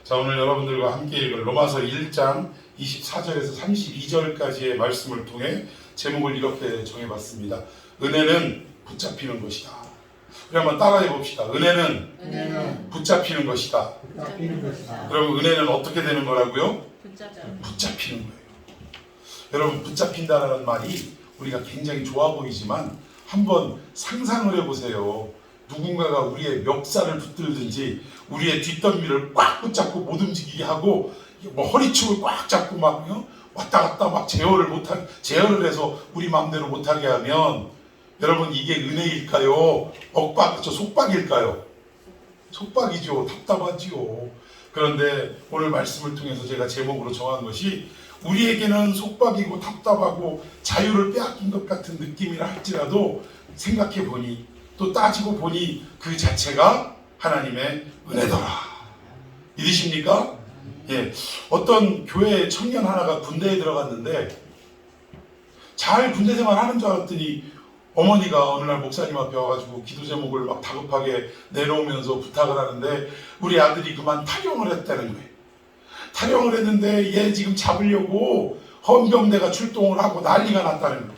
자, 오늘 여러분들과 함께 읽을 로마서 1장 24절에서 32절까지의 말씀을 통해 제목을 이렇게 정해봤습니다. 은혜는 붙잡히는 것이다. 우리 한번 따라해 봅시다. 은혜는 붙잡히는 것이다. 여러분, 은혜는 어떻게 되는 거라고요? 붙잡히는 거예요. 여러분, 붙잡힌다라는 말이 우리가 굉장히 좋아 보이지만 한번 상상을 해보세요. 누군가가 우리의 멱살을 붙들든지 우리의 뒷덜미를 꽉 붙잡고 못 움직이게 하고 뭐 허리축을 꽉 잡고 막 왔다 갔다 막 제어를 해서 우리 마음대로 못하게 하면 여러분, 이게 은혜일까요? 속박일까요? 속박이죠. 답답하지요. 그런데 오늘 말씀을 통해서 제가 제목으로 정한 것이 우리에게는 속박이고 답답하고 자유를 빼앗긴 것 같은 느낌이라 할지라도 생각해 보니 또 따지고 보니 그 자체가 하나님의 은혜더라. 믿으십니까? 예. 어떤 교회 청년 하나가 군대에 들어갔는데 잘 군대 생활 하는 줄 알았더니 어머니가 어느 날 목사님 앞에 와가지고 기도 제목을 막 다급하게 내놓으면서 부탁을 하는데 우리 아들이 그만 탈영을 했다는 거예요. 탈영을 했는데 얘 지금 잡으려고 헌병대가 출동을 하고 난리가 났다는 거예요.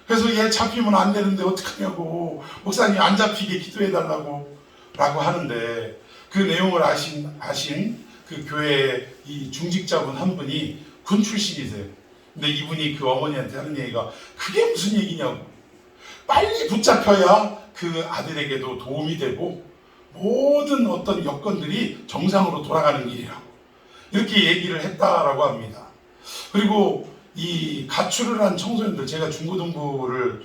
그래서 얘 잡히면 안 되는데 어떡하냐고 목사님 안 잡히게 기도해달라고 라고 하는데 그 내용을 아신 그 교회의 이 중직자분 한 분이 군 출신이세요. 근데 이분이 그 어머니한테 하는 얘기가 그게 무슨 얘기냐고, 빨리 붙잡혀야 그 아들에게도 도움이 되고 모든 어떤 여건들이 정상으로 돌아가는 길이라고 이렇게 얘기를 했다라고 합니다. 그리고 이 가출을 한 청소년들, 제가 중고등부를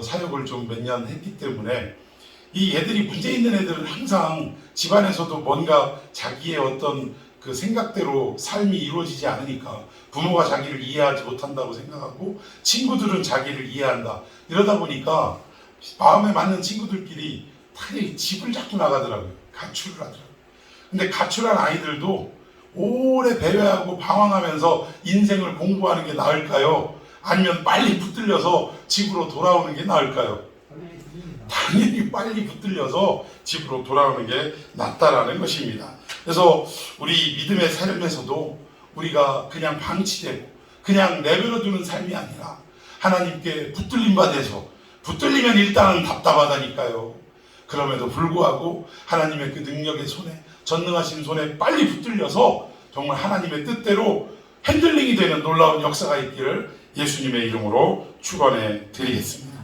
사역을 좀 몇 년 했기 때문에 이 애들이 문제 있는 애들은 항상 집안에서도 뭔가 자기의 어떤 그 생각대로 삶이 이루어지지 않으니까 부모가 자기를 이해하지 못한다고 생각하고 친구들은 자기를 이해한다. 이러다 보니까 마음에 맞는 친구들끼리 다들 집을 자꾸 나가더라고요. 가출을 하더라고요. 근데 가출한 아이들도 오래 배회하고 방황하면서 인생을 공부하는 게 나을까요? 아니면 빨리 붙들려서 집으로 돌아오는 게 나을까요? 당연히 빨리 붙들려서 집으로 돌아오는 게 낫다라는 것입니다. 그래서 우리 믿음의 삶에서도 우리가 그냥 방치되고 그냥 내버려두는 삶이 아니라 하나님께 붙들림 받아서, 붙들리면 일단은 답답하다니까요. 그럼에도 불구하고 하나님의 그 능력의 손에, 전능하신 손에 빨리 붙들려서 정말 하나님의 뜻대로 핸들링이 되는 놀라운 역사가 있기를 예수님의 이름으로 축원해 드리겠습니다.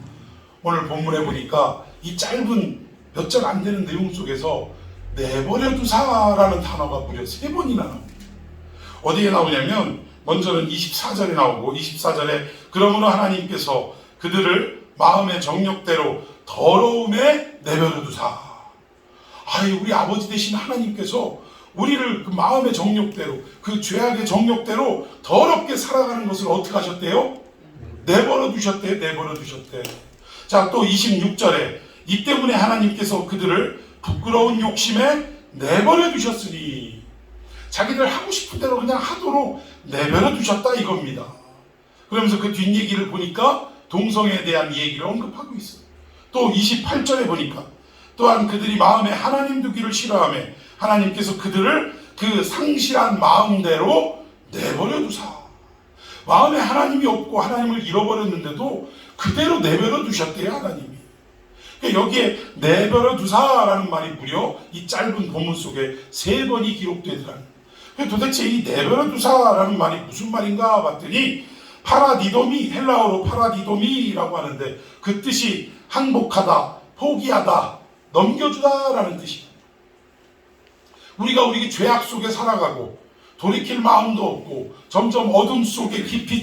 오늘 본문에 보니까 이 짧은 몇 절 안 되는 내용 속에서 내버려 두사라는 단어가 무려 3번이나 나옵니다. 어디에 나오냐면 먼저는 24절에 나오고 24절에 그러므로 하나님께서 그들을 마음의 정욕대로 더러움에 내버려 두사. 우리 아버지 되신 하나님께서 우리를 그 마음의 정욕대로, 그 죄악의 정욕대로 더럽게 살아가는 것을 어떻게 하셨대요? 내버려 두셨대요. 내버려 두셨대. 자, 또 26절에 이 때문에 하나님께서 그들을 부끄러운 욕심에 내버려 두셨으니, 자기들 하고 싶은 대로 그냥 하도록 내버려 두셨다 이겁니다. 그러면서 그 뒷얘기를 보니까 동성애에 대한 얘기를 언급하고 있어요. 또 28절에 보니까 또한 그들이 마음에 하나님 두기를 싫어하며 하나님께서 그들을 그 상실한 마음대로 내버려 두사. 마음에 하나님이 없고 하나님을 잃어버렸는데도 그대로 내버려 두셨대요, 하나님이. 여기에 내버려 두사라는 말이 무려 이 짧은 본문 속에 3번이 기록되더라고요. 도대체 이 내버려 두사라는 말이 무슨 말인가 봤더니 파라디도미, 헬라어로 파라디도미라고 하는데 그 뜻이 항복하다, 포기하다, 넘겨주다라는 뜻입니다. 우리가 우리 죄악 속에 살아가고 돌이킬 마음도 없고 점점 어둠 속에 깊이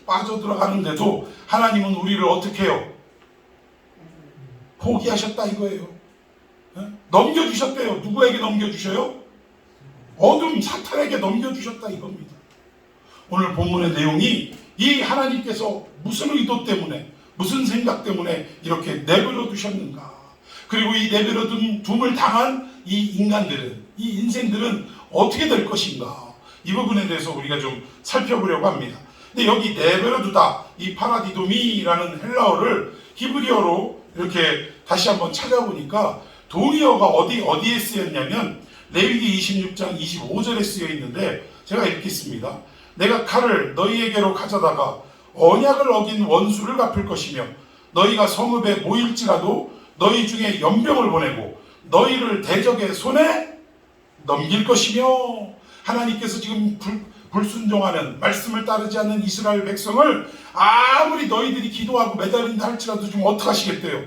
빠져들어가는데도 하나님은 우리를 어떻게 해요? 포기하셨다 이거예요. 넘겨주셨대요. 누구에게 넘겨주셔요? 어둠 사탄에게 넘겨주셨다 이겁니다. 오늘 본문의 내용이 이 하나님께서 무슨 의도 때문에, 무슨 생각 때문에 이렇게 내버려 두셨는가, 그리고 이 내버려 둠을 당한 이 인간들은, 이 인생들은 어떻게 될 것인가, 이 부분에 대해서 우리가 좀 살펴보려고 합니다. 근데 여기 내버려 두다, 이 파라디도미라는 헬라어를 히브리어로 이렇게 다시 한번 찾아보니까 동의어가 어디에 쓰였냐면 레위기 26장 25절에 쓰여 있는데 제가 읽겠습니다. 내가 칼을 너희에게로 가져다가 언약을 어긴 원수를 갚을 것이며 너희가 성읍에 모일지라도 너희 중에 연병을 보내고 너희를 대적의 손에 넘길 것이며 하나님께서 지금 불순종하는 말씀을 따르지 않는 이스라엘 백성을 아무리 너희들이 기도하고 매달린다 할지라도 좀 어떡하시겠대요.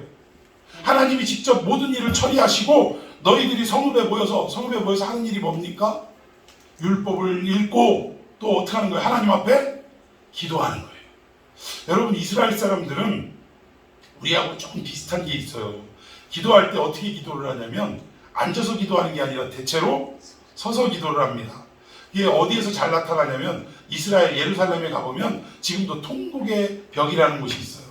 하나님이 직접 모든 일을 처리하시고 너희들이 성읍에 모여서 하는 일이 뭡니까? 율법을 읽고 또 어떻게 하는 거예요? 하나님 앞에 기도하는 거예요. 여러분, 이스라엘 사람들은 우리하고 조금 비슷한 게 있어요. 기도할 때 어떻게 기도를 하냐면 앉아서 기도하는 게 아니라 대체로 서서 기도를 합니다. 이게 어디에서 잘 나타나냐면 이스라엘 예루살렘에 가보면 지금도 통곡의 벽이라는 곳이 있어요.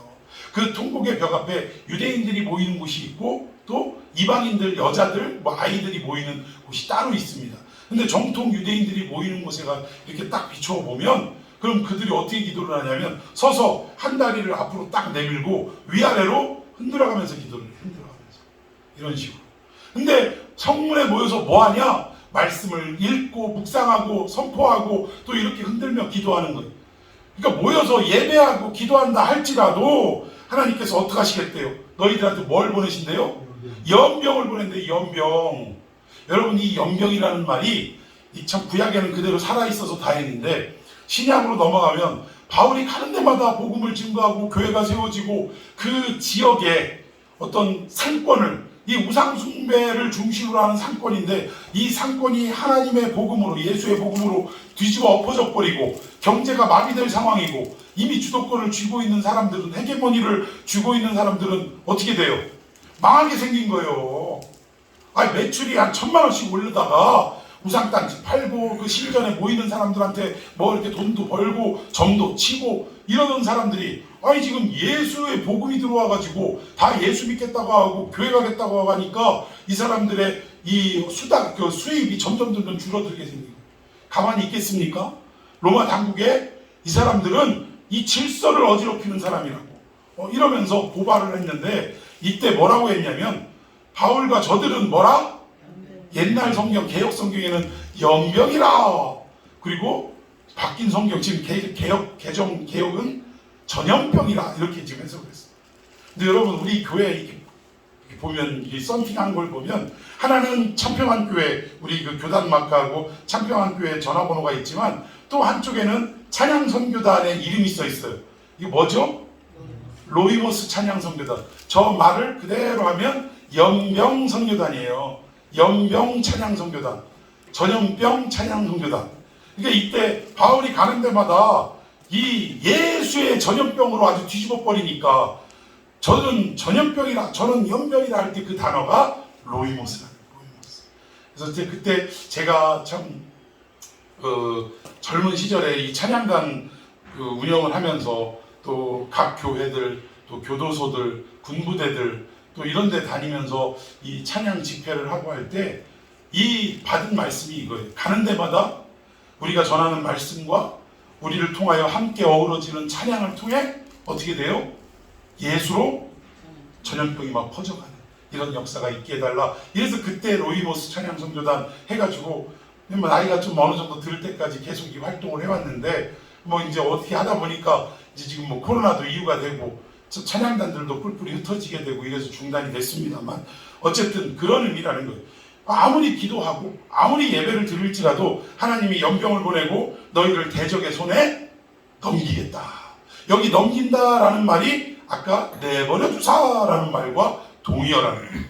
그 통곡의 벽 앞에 유대인들이 모이는 곳이 있고 또 이방인들, 여자들, 아이들이 모이는 곳이 따로 있습니다. 근데 정통 유대인들이 모이는 곳에가 이렇게 딱 비춰보면 그럼 그들이 어떻게 기도를 하냐면 서서 한 다리를 앞으로 딱 내밀고 위아래로 흔들어가면서 기도를 해요. 흔들어가면서 이런 식으로. 근데 성문에 모여서 뭐하냐? 말씀을 읽고 묵상하고 선포하고 또 이렇게 흔들며 기도하는 거예요. 그러니까 모여서 예배하고 기도한다 할지라도 하나님께서 어떻게 하시겠대요? 너희들한테 뭘 보내신대요? 연병을 보낸대요. 연병. 여러분, 이 연병이라는 말이 참 구약에는 그대로 살아있어서 다행인데 신약으로 넘어가면 바울이 가는 데마다 복음을 증거하고 교회가 세워지고 그 지역에 어떤 상권을, 이 우상숭배를 중심으로 하는 상권인데 이 상권이 하나님의 복음으로, 예수의 복음으로 뒤집어 엎어져 버리고 경제가 마비될 상황이고 이미 주도권을 쥐고 있는 사람들은, 헤게모니를 쥐고 있는 사람들은 어떻게 돼요? 망하게 생긴 거예요. 아니, 매출이 한 1,000만 원씩 오르다가 우상단지 팔고 그 신전에 모이는 사람들한테 뭐 이렇게 돈도 벌고 점도 치고 이러던 사람들이 아니 지금 예수의 복음이 들어와가지고 다 예수 믿겠다고 하고 교회 가겠다고 하니까 이 사람들의 이 그 수입이 점점 줄어들게 생기고 가만히 있겠습니까? 로마 당국에 이 사람들은 이 질서를 어지럽히는 사람이라고 이러면서 고발을 했는데 이때 뭐라고 했냐면 바울과 저들은 뭐라? 옛날 성경, 개혁 성경에는 연병이라. 그리고 바뀐 성경, 지금 개혁은 전염병이라. 이렇게 지금 해석을 했어요. 근데 여러분, 우리 교회 이렇게 보면, 이 썬팅한 걸 보면, 하나는 참평한 교회, 우리 그 교단 마크하고 참평한 교회 전화번호가 있지만, 또 한쪽에는 찬양 선교단의 이름이 써 있어요. 이게 뭐죠? 로이모스 찬양 선교단. 저 말을 그대로 하면 연병 선교단이에요. 연병 찬양 선교단, 전염병 찬양 선교단. 그러니까 이때 바울이 가는 데마다 이 예수의 전염병으로 아주 뒤집어 버리니까 저는 전염병이라, 저는 연병이라 할 때 그 단어가 로이모스라는 로이모스. 그래서 그때 제가 참 젊은 시절에 이 찬양단 운영을 하면서 또 각 교회들, 또 교도소들, 군부대들 또 이런 데 다니면서 이 찬양 집회를 하고 할 때 이 받은 말씀이 이거예요. 가는 데마다 우리가 전하는 말씀과 우리를 통하여 함께 어우러지는 찬양을 통해 어떻게 돼요? 예수로 전염병이 막 퍼져가는 이런 역사가 있게 해달라. 그래서 그때 로이모스 찬양 선교단 해가지고 나이가 좀 어느 정도 들 때까지 계속 이 활동을 해왔는데 뭐 이제 어떻게 하다 보니까 이제 지금 뭐 코로나도 이유가 되고 찬양단들도 뿔뿔이 흩어지게 되고 이래서 중단이 됐습니다만 어쨌든 그런 의미라는 거예요. 아무리 기도하고 아무리 예배를 드릴지라도 하나님이 연병을 보내고 너희를 대적의 손에 넘기겠다. 여기 넘긴다라는 말이 아까 내버려 두사라는 말과 동의어라는 거예요.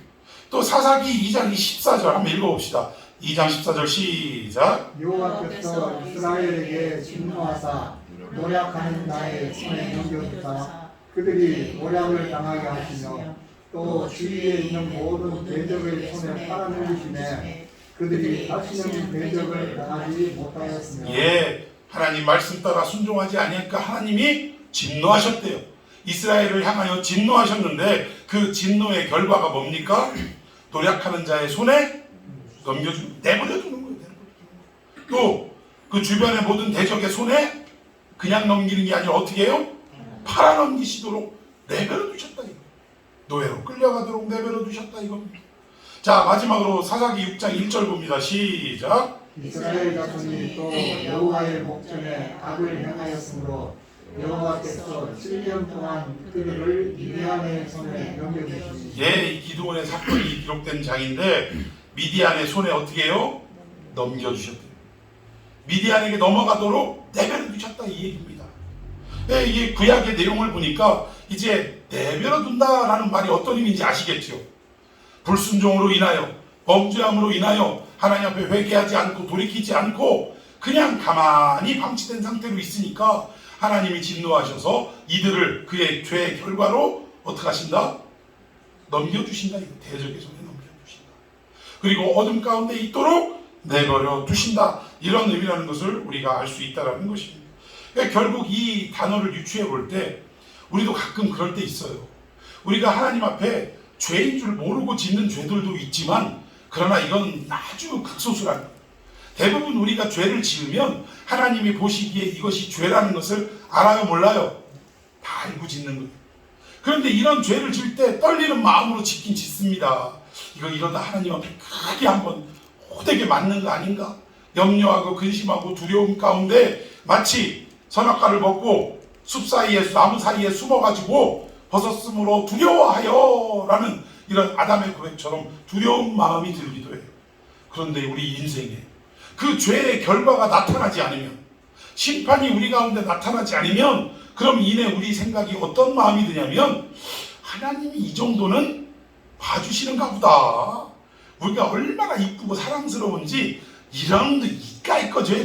또 사사기 2장 14절 한번 읽어봅시다. 2장 14절 시작. 여호와께서 이스라엘에게 진노하사 노략하는 나의 손에 넘겨주사 그들이 노략을 당하게 하시며 또 주위에 있는 모든 대적의 손에 팔아넘기시매 그들이 다시는 대적을 당하지 못하였으며. 예, 하나님 말씀 따라 순종하지 아니하니까 하나님이 진노하셨대요. 이스라엘을 향하여 진노하셨는데 그 진노의 결과가 뭡니까? 노략하는 자의 손에 넘겨주는, 내버려두는 거예요. 또 그 주변의 모든 대적의 손에 그냥 넘기는 게 아니라 어떻게 해요? 팔아넘기시도록 내버려 두셨다 이거. 노예로 끌려가도록 내버려 두셨다 이겁니다. 자, 마지막으로 사사기 6장 1절 봅니다. 시작. 이스라엘 자손이 또 여호와의 목전에 악을 행하였으므로 여호와께서 7년 동안 그들을 미디안의 손에 넘겨주시니. 예, 이 기드온의 사건이 기록된 장인데 미디안의 손에 어떻게 해요? 넘겨주셨대요. 미디안에게 넘어가도록 내버려 두셨다 이 얘기입니다. 예, 이게 구약의 내용을 보니까 이제 내버려 둔다라는 말이 어떤 의미인지 아시겠죠? 불순종으로 인하여, 범죄함으로 인하여 하나님 앞에 회개하지 않고 돌이키지 않고 그냥 가만히 방치된 상태로 있으니까 하나님이 진노하셔서 이들을 그의 죄의 결과로 어떻게 하신다? 넘겨주신다. 이거 대적의 손에 넘겨주신다. 그리고 어둠 가운데 있도록 내버려 두신다. 이런 의미라는 것을 우리가 알 수 있다는 것입니다. 그러니까 결국 이 단어를 유추해 볼 때 우리도 가끔 그럴 때 있어요. 우리가 하나님 앞에 죄인 줄 모르고 짓는 죄들도 있지만 그러나 이건 아주 극소수라는 거예요. 대부분 우리가 죄를 지으면 하나님이 보시기에 이것이 죄라는 것을 알아요, 몰라요? 다 알고 짓는 거예요. 그런데 이런 죄를 질 때 떨리는 마음으로 짓긴 짓습니다. 이거 이러다 하나님 앞에 크게 한번 호되게 맞는 거 아닌가? 염려하고 근심하고 두려움 가운데 마치 선악과를 먹고 숲 사이에, 나무 사이에 숨어가지고 벗었으므로 두려워하여 라는 이런 아담의 고백처럼 두려운 마음이 들기도 해요. 그런데 우리 인생에 그 죄의 결과가 나타나지 않으면, 심판이 우리 가운데 나타나지 않으면 그럼 이내 우리 생각이 어떤 마음이 드냐면 하나님이 이 정도는 봐주시는가 보다. 우리가 얼마나 이쁘고 사랑스러운지 이런 이까이 거 죄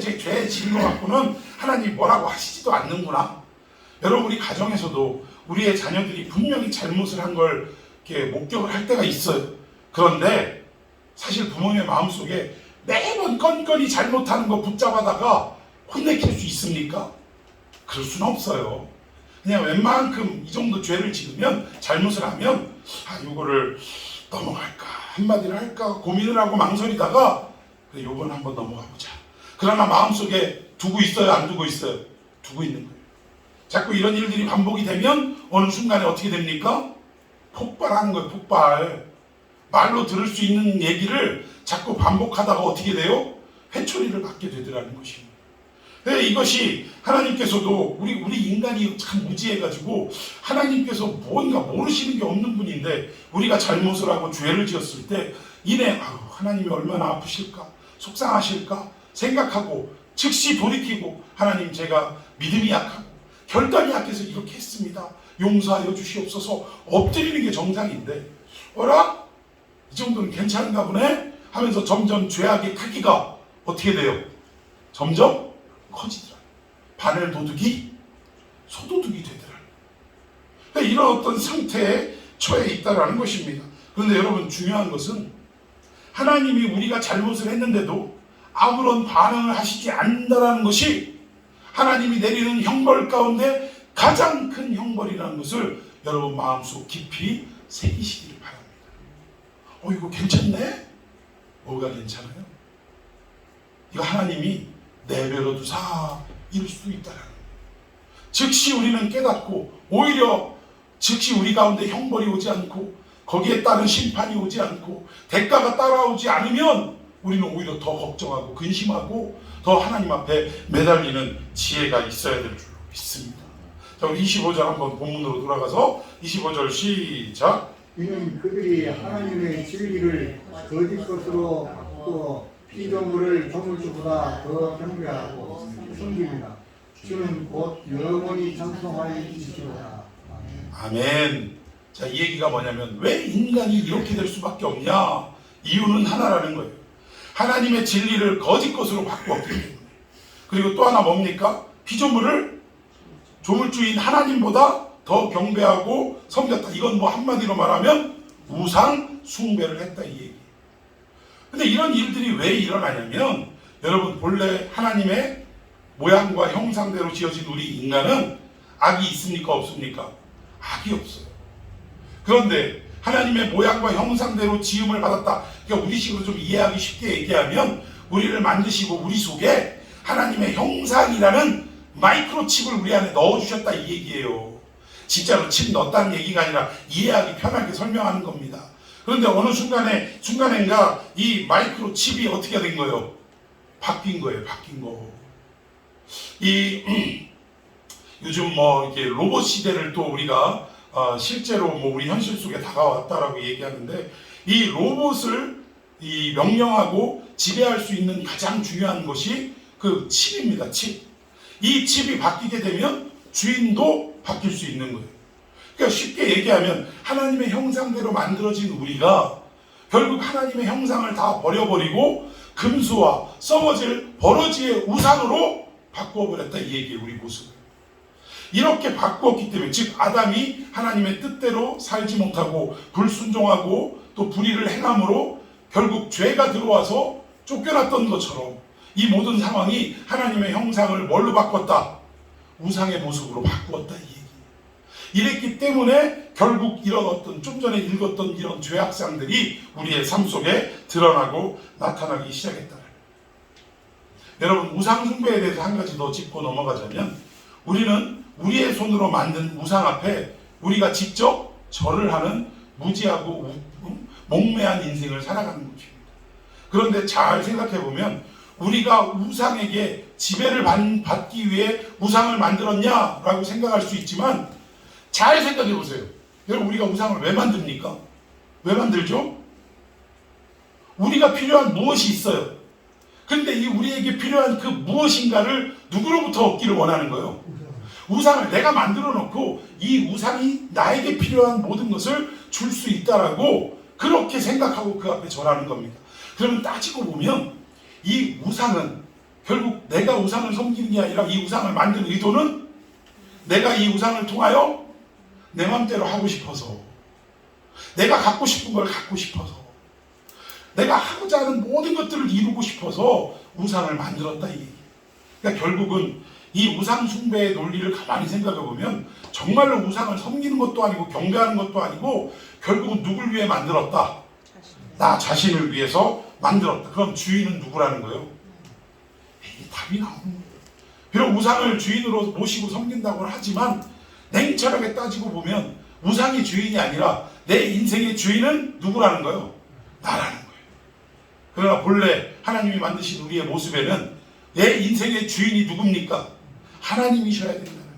지은 것 갖고는 하나님 뭐라고 하시지도 않는구나. 여러분, 우리 가정에서도 우리의 자녀들이 분명히 잘못을 한 걸 이렇게 목격을 할 때가 있어요. 그런데 사실 부모님의 마음속에 매번 건건이 잘못하는 거 붙잡아다가 혼내킬 수 있습니까? 그럴 수는 없어요. 그냥 웬만큼 이 정도 죄를 지으면, 잘못을 하면 이거를 넘어갈까 한마디를 할까 고민을 하고 망설이다가 그래, 요번 한번 넘어가 보자. 그러나 마음속에 두고 있어요, 안 두고 있어요? 두고 있는 거예요. 자꾸 이런 일들이 반복이 되면 어느 순간에 어떻게 됩니까? 폭발하는 거예요. 폭발. 말로 들을 수 있는 얘기를 자꾸 반복하다가 어떻게 돼요? 회초리를 받게 되더라는 것입니다. 이것이 하나님께서도 우리 인간이 참 무지해가지고 하나님께서 뭔가 모르시는 게 없는 분인데 우리가 잘못을 하고 죄를 지었을 때 이내 하나님이 얼마나 아프실까, 속상하실까 생각하고 즉시 돌이키고 하나님, 제가 믿음이 약하고 결단이 약해서 이렇게 했습니다. 용서하여 주시옵소서 엎드리는 게 정상인데 어라? 이 정도는 괜찮은가 보네? 하면서 점점 죄악의 크기가 어떻게 돼요? 점점 커지더라. 바늘 도둑이 소도둑이 되더라. 이런 어떤 상태에 처해 있다라는 것입니다. 그런데 여러분, 중요한 것은 하나님이 우리가 잘못을 했는데도 아무런 반응을 하시지 않는다는 것이 하나님이 내리는 형벌 가운데 가장 큰 형벌이라는 것을 여러분 마음속 깊이 새기시기를 바랍니다. 이거 괜찮네? 뭐가 괜찮아요? 이거 하나님이 내버려 두사 이럴 수도 있다라는 거예요. 즉시 우리는 깨닫고 오히려 즉시 우리 가운데 형벌이 오지 않고 거기에 따른 심판이 오지 않고 대가가 따라오지 않으면 우리는 오히려 더 걱정하고 근심하고 더 하나님 앞에 매달리는 지혜가 있어야 될 줄로 믿습니다. 자, 우리 25절 한번 본문으로 돌아가서 25절 시작. 이는 그들이 하나님의 진리를 거짓 것으로 바꾸어 피조물을 조물주보다 더 경배하고 섬깁니다. 주는 곧 영원히 장성하시리로다. 아멘. 자, 이 얘기가 뭐냐면 왜 인간이 이렇게 될 수밖에 없냐? 이유는 하나라는 거예요. 하나님의 진리를 거짓 것으로 바꾸었기 때문에. 그리고 또 하나 뭡니까? 피조물을 조물주인 하나님보다 더 경배하고 섬겼다. 이건 뭐 한마디로 말하면 우상 숭배를 했다 이 얘기. 근데 이런 일들이 왜 일어나냐면 여러분, 본래 하나님의 모양과 형상대로 지어진 우리 인간은 악이 있습니까, 없습니까? 악이 없어요. 그런데 하나님의 모양과 형상대로 지음을 받았다. 그러니까 우리식으로 좀 이해하기 쉽게 얘기하면 우리를 만드시고 우리 속에 하나님의 형상이라는 마이크로칩을 우리 안에 넣어주셨다 이 얘기예요. 진짜로 칩 넣었다는 얘기가 아니라 이해하기 편하게 설명하는 겁니다. 그런데 어느 순간인가 이 마이크로 칩이 어떻게 된 거예요? 바뀐 거예요. 바뀐 거. 요즘 뭐 이렇게 로봇 시대를 또 우리가 실제로 뭐 우리 현실 속에 다가왔다라고 얘기하는데, 이 로봇을 이 명령하고 지배할 수 있는 가장 중요한 것이 그 칩입니다. 칩. 이 칩이 바뀌게 되면 주인도 바뀔 수 있는 거예요. 그러니까 쉽게 얘기하면 하나님의 형상대로 만들어진 우리가 결국 하나님의 형상을 다 버려버리고 금수와 썩어질 버러지의 우상으로 바꾸어버렸다, 이 얘기예요. 우리 모습을 이렇게 바꾸었기 때문에, 즉 아담이 하나님의 뜻대로 살지 못하고 불순종하고 또 불의를 행함으로 결국 죄가 들어와서 쫓겨났던 것처럼 이 모든 상황이 하나님의 형상을 뭘로 바꿨다? 우상의 모습으로 바꾸었다, 이 얘기. 이랬기 때문에 결국 이런 어떤 좀 전에 읽었던 이런 죄악상들이 우리의 삶 속에 드러나고 나타나기 시작했다. 여러분, 우상 숭배에 대해서 한 가지 더 짚고 넘어가자면, 우리는 우리의 손으로 만든 우상 앞에 우리가 직접 절을 하는 무지하고 몽매한 인생을 살아가는 것입니다. 그런데 잘 생각해 보면, 우리가 우상에게 지배를 받기 위해 우상을 만들었냐라고 생각할 수 있지만, 잘 생각해 보세요. 여러분, 우리가 우상을 왜 만듭니까? 왜 만들죠? 우리가 필요한 무엇이 있어요. 그런데 이 우리에게 필요한 그 무엇인가를 누구로부터 얻기를 원하는 거예요? 우상을 내가 만들어 놓고 이 우상이 나에게 필요한 모든 것을 줄 수 있다라고 그렇게 생각하고 그 앞에 절하는 겁니다. 그러면 따지고 보면 이 우상은 결국 내가 우상을 섬기는 게 아니라, 이 우상을 만든 의도는 내가 이 우상을 통하여 내 마음대로 하고 싶어서, 내가 갖고 싶은 걸 갖고 싶어서, 내가 하고자 하는 모든 것들을 이루고 싶어서 우상을 만들었다, 이 얘기. 그러니까 결국은 이 우상 숭배의 논리를 가만히 생각해 보면 정말로 우상을 섬기는 것도 아니고 경배하는 것도 아니고 결국은 누굴 위해 만들었다? 나 자신을 위해서 만들었다. 그럼 주인은 누구라는 거예요? 답이 나오는 거예요. 비록 우상을 주인으로 모시고 섬긴다고 하지만 냉철하게 따지고 보면 우상이 주인이 아니라 내 인생의 주인은 누구라는 거예요? 나라는 거예요. 그러나 본래 하나님이 만드신 우리의 모습에는 내 인생의 주인이 누굽니까? 하나님이셔야 된다는 거예요.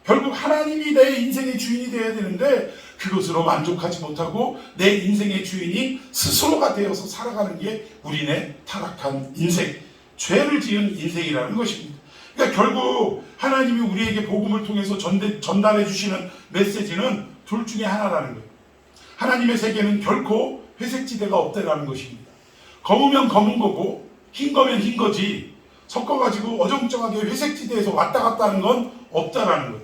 결국 하나님이 내 인생의 주인이 되어야 되는데, 그것으로 만족하지 못하고 내 인생의 주인이 스스로가 되어서 살아가는 게 우리네 타락한 인생, 죄를 지은 인생이라는 것입니다. 그러니까 결국 하나님이 우리에게 복음을 통해서 전달해 주시는 메시지는 둘 중에 하나라는 거예요. 하나님의 세계는 결코 회색지대가 없다라는 것입니다. 검으면 검은 거고 흰 거면 흰 거지, 섞어가지고 어정쩡하게 회색지대에서 왔다 갔다 하는 건 없다라는 거예요.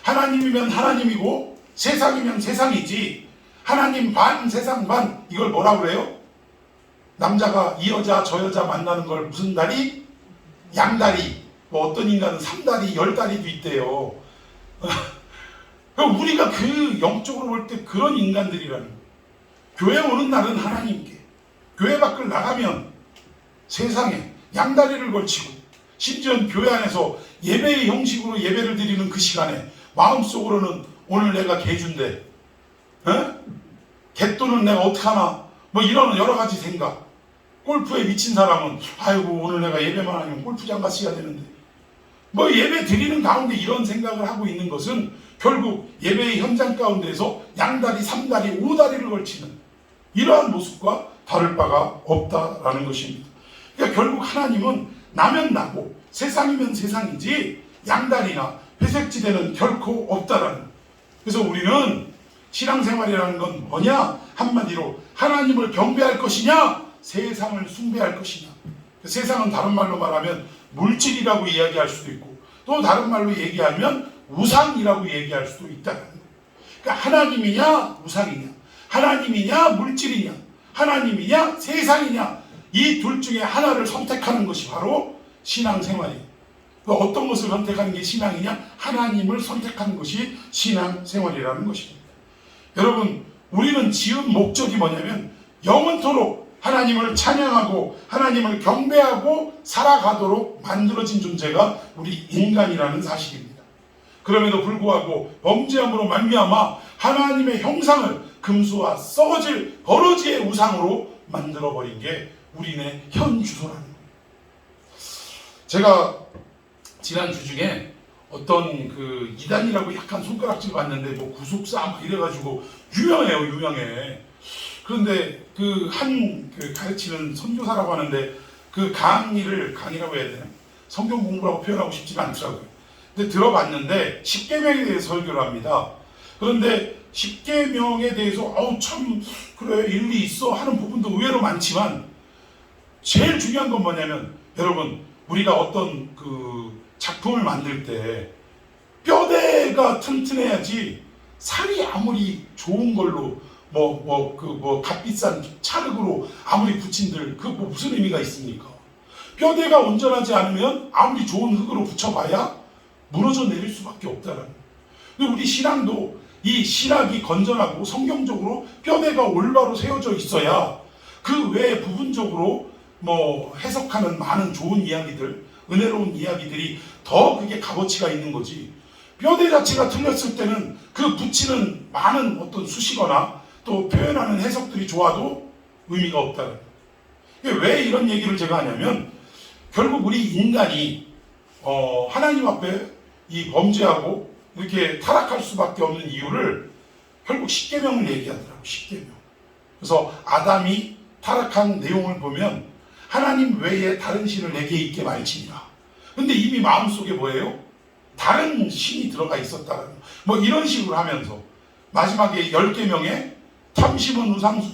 하나님이면 하나님이고 세상이면 세상이지, 하나님 반 세상 반, 이걸 뭐라고 그래요? 남자가 이 여자 저 여자 만나는 걸 무슨 다리? 양다리. 뭐 어떤 인간은 3다리 10다리도 있대요. 우리가 그 영적으로 볼 때 그런 인간들이라는 거예요. 교회 오는 날은 하나님께, 교회 밖을 나가면 세상에 양다리를 걸치고, 심지어 교회 안에서 예배의 형식으로 예배를 드리는 그 시간에 마음속으로는 오늘 내가 개준대, 개또는 내가 어떡하나, 뭐 이런 여러 가지 생각. 골프에 미친 사람은 아이고 오늘 내가 예배만 하면 골프장 갔어야 되는데, 뭐 예배 드리는 가운데 이런 생각을 하고 있는 것은 결국 예배의 현장 가운데에서 양다리, 3다리, 5다리를 걸치는 이러한 모습과 다를 바가 없다라는 것입니다. 그러니까 결국 하나님은 나면 나고 세상이면 세상이지 양다리나 회색지대는 결코 없다라는 거예요. 그래서 우리는 신앙생활이라는 건 뭐냐? 한마디로 하나님을 경배할 것이냐, 세상을 숭배할 것이냐. 세상은 다른 말로 말하면 물질이라고 이야기할 수도 있고, 또 다른 말로 얘기하면 우상이라고 얘기할 수도 있다는 거예요. 그러니까 하나님이냐 우상이냐, 하나님이냐 물질이냐, 하나님이냐 세상이냐, 이 둘 중에 하나를 선택하는 것이 바로 신앙생활이에요. 어떤 것을 선택하는 게 신앙이냐? 하나님을 선택하는 것이 신앙생활이라는 것입니다. 여러분, 우리는 지은 목적이 뭐냐면 영원토록 하나님을 찬양하고 하나님을 경배하고 살아가도록 만들어진 존재가 우리 인간이라는 사실입니다. 그럼에도 불구하고 범죄함으로 말미암아 하나님의 형상을 금수와 썩어질 버러지의 우상으로 만들어버린 게 우리네 현 주소라는 거예요. 제가 지난 주 중에 어떤 그 이단이라고 약간 손가락질 봤는데 뭐 구속사 막 이래가지고 유명해. 그런데 그 한 그 가르치는 선교사라고 하는데 그 강의라고 해야 되나? 성경 공부라고 표현하고 싶지는 않더라고요. 근데 들어봤는데 십계명에 대해서 설교를 합니다. 그런데 십계명에 대해서 참 그래 일리 있어 하는 부분도 의외로 많지만 제일 중요한 건 뭐냐면 여러분 우리가 어떤 그 작품을 만들 때 뼈대가 튼튼해야지 살이 아무리 좋은 걸로 값비싼 찰흙으로 아무리 붙인들 그 뭐 무슨 의미가 있습니까? 뼈대가 온전하지 않으면 아무리 좋은 흙으로 붙여봐야 무너져 내릴 수밖에 없다라는 거예요. 근데 우리 신앙도 이 신학이 건전하고 성경적으로 뼈대가 올바로 세워져 있어야 그 외에 부분적으로 뭐 해석하는 많은 좋은 이야기들, 은혜로운 이야기들이 더 그게 값어치가 있는 거지. 뼈대 자체가 틀렸을 때는 그 붙이는 많은 어떤 수식어나 또 표현하는 해석들이 좋아도 의미가 없다는 거예요. 왜 이런 얘기를 제가 하냐면 결국 우리 인간이 하나님 앞에 이 범죄하고 이렇게 타락할 수밖에 없는 이유를 결국 십계명을 얘기하더라고요. 십계명. 그래서 아담이 타락한 내용을 보면 하나님 외에 다른 신을 내게 있게 말지니라. 근데 이미 마음속에 뭐예요? 다른 신이 들어가 있었다는 뭐 이런 식으로 하면서 마지막에 10계명에 탐심은 우상수,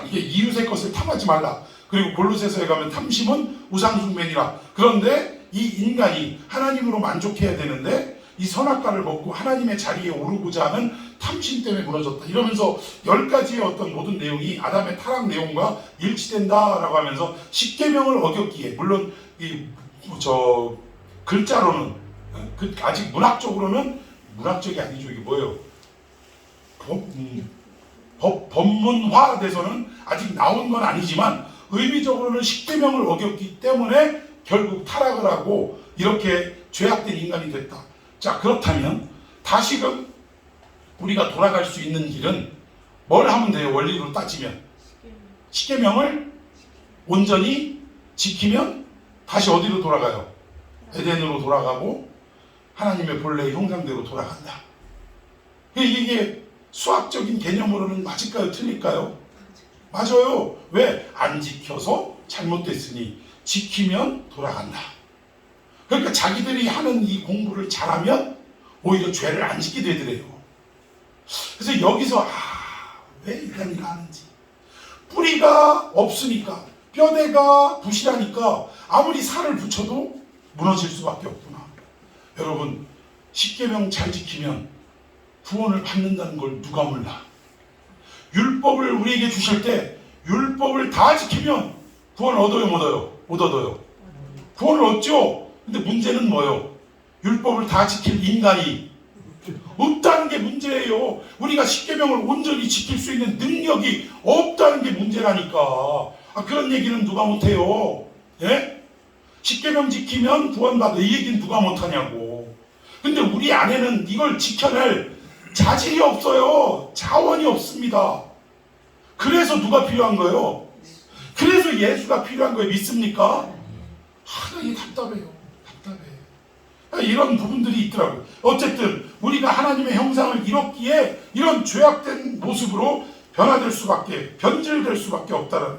이게 이웃의 것을 탐하지 말라. 그리고 골로새서에 가면 탐심은 우상숭배니라. 그런데 이 인간이 하나님으로 만족해야 되는데 이 선악과를 먹고 하나님의 자리에 오르고자 하는 탐심 때문에 무너졌다. 이러면서 10가지의 어떤 모든 내용이 아담의 타락 내용과 일치된다라고 하면서 십계명을 어겼기에 물론 글자로는 아직 문학적이 아니죠. 이게 뭐예요? 법문화돼서는 아직 나온 건 아니지만 의미적으로는 십계명을 어겼기 때문에 결국 타락을 하고 이렇게 죄악된 인간이 됐다. 자, 그렇다면 다시금 우리가 돌아갈 수 있는 길은 뭘 하면 돼요? 원리로 따지면 십계명을 온전히 지키면 다시 어디로 돌아가요? 에덴으로 돌아가고 하나님의 본래의 형상대로 돌아간다. 이게 수학적인 개념으로는 맞을까요? 틀릴까요? 맞아요. 왜? 안 지켜서 잘못됐으니 지키면 돌아간다. 그러니까 자기들이 하는 이 공부를 잘하면 오히려 죄를 안 짓게 되더래요. 그래서 여기서 왜 이런 일을 하는지 뿌리가 없으니까 뼈대가 부실하니까 아무리 살을 붙여도 무너질 수밖에 없구나. 여러분 십계명 잘 지키면 구원을 받는다는 걸 누가 몰라. 율법을 우리에게 주실 때 율법을 다 지키면 구원을 얻어요 못 얻어요? 못 얻어요. 구원을 얻죠. 근데 문제는 뭐예요? 율법을 다 지킬 인간이 없다는 게 문제예요. 우리가 십계명을 온전히 지킬 수 있는 능력이 없다는 게 문제라니까. 그런 얘기는 누가 못해요? 예? 십계명 지키면 구원받아. 이 얘기는 누가 못하냐고. 근데 우리 안에는 이걸 지켜낼 자질이 없어요. 자원이 없습니다. 그래서 누가 필요한 거예요? 그래서 예수가 필요한 거예요. 믿습니까? 이게 답답해요. 답답해. 이런 부분들이 있더라고요. 어쨌든 우리가 하나님의 형상을 잃었기에 이런 죄악된 모습으로 변질될 수밖에 없다는.